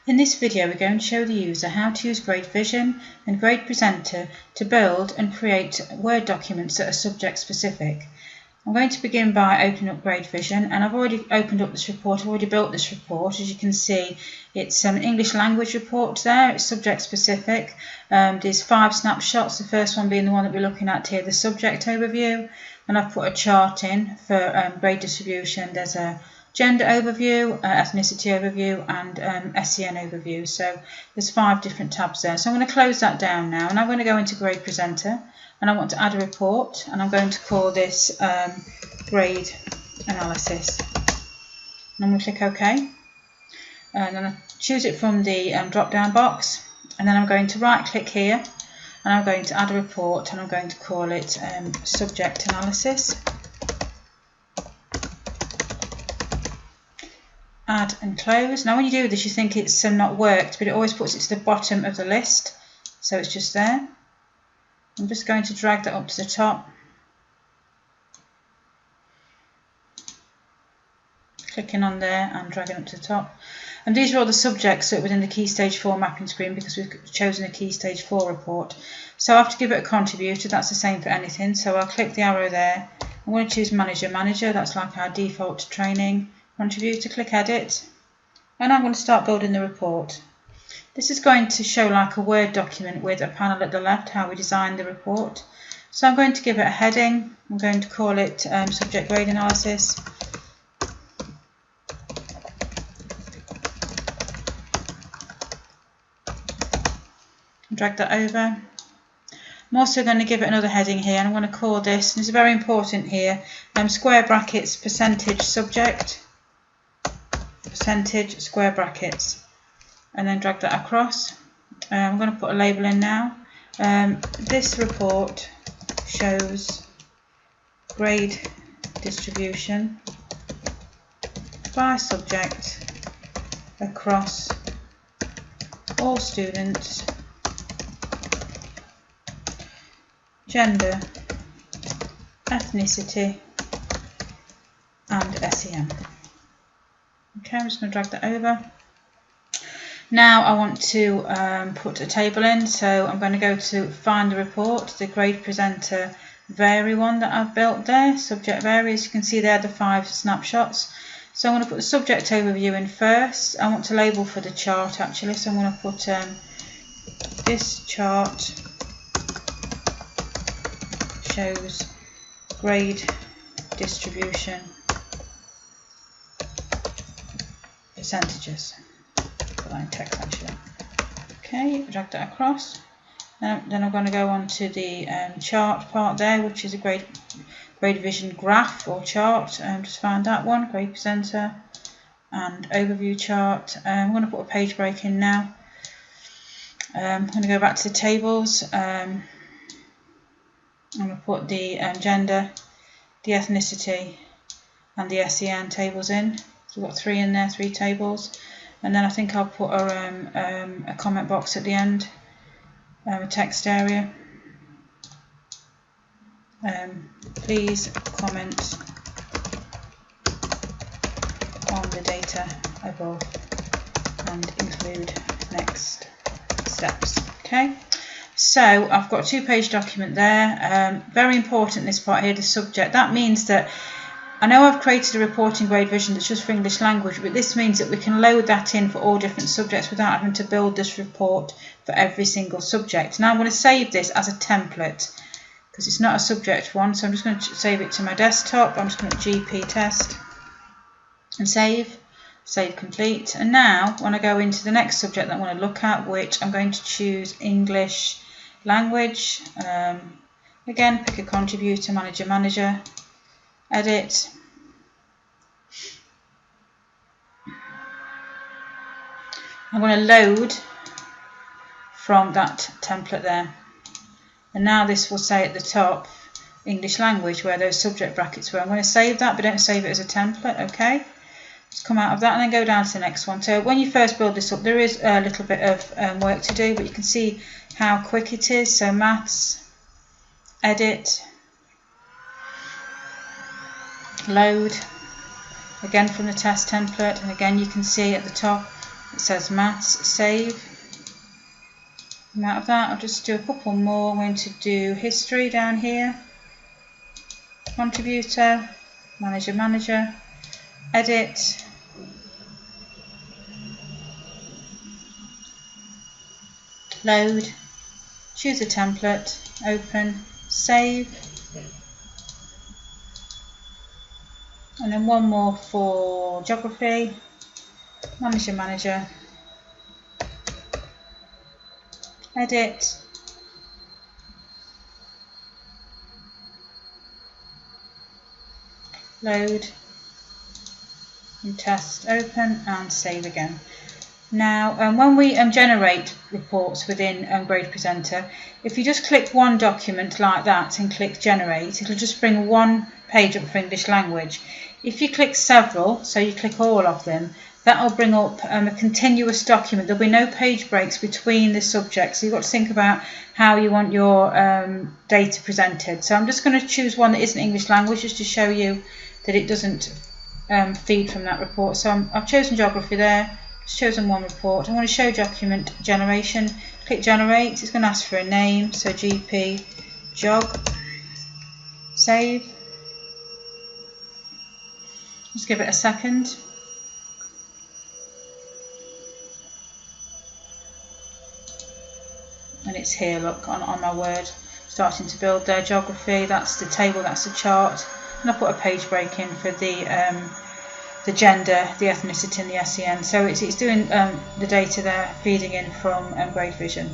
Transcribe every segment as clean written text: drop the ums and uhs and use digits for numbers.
In this video we're going to show the user how to use GradeVision and GradePresenter to build and create Word documents that are subject specific. I'm going to begin by opening up GradeVision, and I've already opened up this report. I've already built this report. As you can see, it's an English language report there. It's subject specific. There's 5 snapshots, the first one being the one that we're looking at here, the subject overview, and I've put a chart in for grade distribution. There's a gender overview, ethnicity overview, and SEN overview. So there's 5 different tabs there. So I'm going to close that down now, and I'm going to go into GradePresenter, and I want to add a report, and I'm going to call this grade analysis. And I'm going to click OK, and then I choose it from the drop down box, and then I'm going to right click here, and I'm going to add a report, and I'm going to call it subject analysis. Add and close. Now when you do this, you think it's not worked, but it always puts it to the bottom of the list, so it's just there. I'm just going to drag that up to the top, clicking on there and dragging up to the top. And these are all the subjects that are within the Key Stage 4 mapping screen, because we've chosen a Key Stage 4 report. So I have to give it a contributor. That's the same for anything. So I'll click the arrow there. I'm going to choose Manager. That's like our default training. Contributor, click Edit, and I'm going to start building the report. This is going to show like a Word document with a panel at the left, how we designed the report. So I'm going to give it a heading. I'm going to call it Subject Grade Analysis. Drag that over. I'm also going to give it another heading here, and I'm going to call this, and it's very important here, square brackets percentage subject, percentage square brackets, and then drag that across. I'm going to put a label in now. This report shows grade distribution by subject across all students, gender, ethnicity, and SEN. Okay, I'm just going to drag that over. Now I want to put a table in, so I'm going to go to find the report, the GradePresenter vary one that I've built there, subject vary. As you can see there, the 5 snapshots. So I'm going to put the subject overview in first. I want to label for the chart actually, so I'm going to put this chart shows grade distribution percentages. Put that in text actually. Okay, drag that across. Then I'm going to go on to the chart part there, which is a GradeVision graph or chart. Just find that one, GradePresenter and overview chart. I'm going to put a page break in now. I'm going to go back to the tables. I'm going to put the gender, the ethnicity, and the SEN tables in. So we've got 3 in there, 3 tables, and then I think I'll put a comment box at the end, a text area. Please comment on the data above and include next steps. Okay. So I've got a 2-page document there. Very important this part here, the subject. That means that I know I've created a report in GradeVision that's just for English language, but this means that we can load that in for all different subjects without having to build this report for every single subject. Now I'm going to save this as a template because it's not a subject one, so I'm just going to save it to my desktop. I'm just going to GP test and save complete. And now when I go into the next subject that I want to look at, which I'm going to choose English language, again pick a contributor, manager, edit, I'm going to load from that template there, and now this will say at the top English language where those subject brackets were. I'm going to save that, but don't save it as a template. Okay, let's come out of that and then go down to the next one. So when you first build this up, there is a little bit of work to do, but you can see how quick it is. So maths, edit, load, again from the test template, and again you can see at the top It says Maths, save. And out of that, I'll just do a couple more. I'm going to do History down here, Contributor, Manager, Edit, Load, choose a template, Open, Save, and then one more for Geography, Manager, Edit, Load, and Test, Open, and Save again. Now, when we generate reports within Grade Presenter, if you just click one document like that and click Generate, it'll just bring one page up for English language. If you click several, so you click all of them, that will bring up a continuous document. There'll be no page breaks between the subjects, so you've got to think about how you want your data presented. So I'm just going to choose one that isn't English language just to show you that it doesn't feed from that report. So I've chosen Geography there. Just chosen one report. I'm going to show document generation. Click Generate. It's going to ask for a name, so GP Jog. Save. Just give it a second. And it's here, look, on my Word, starting to build there. Geography, that's the table, that's the chart. And I put a page break in for the gender, the ethnicity and the SEN. So it's doing the data there, feeding in from Grade Vision.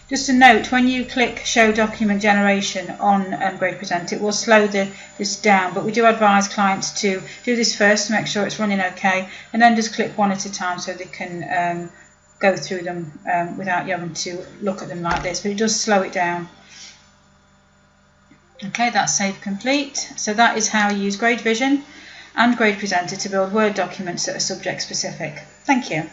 Just a note, when you click Show Document Generation on Grade Presenter, it will slow this down, but we do advise clients to do this first to make sure it's running okay, and then just click one at a time so they can go through them without you having to look at them like this, but it does slow it down. Okay, that's Save Complete. So that is how you use Grade Vision and Grade Presenter to build Word documents that are subject specific. Thank you.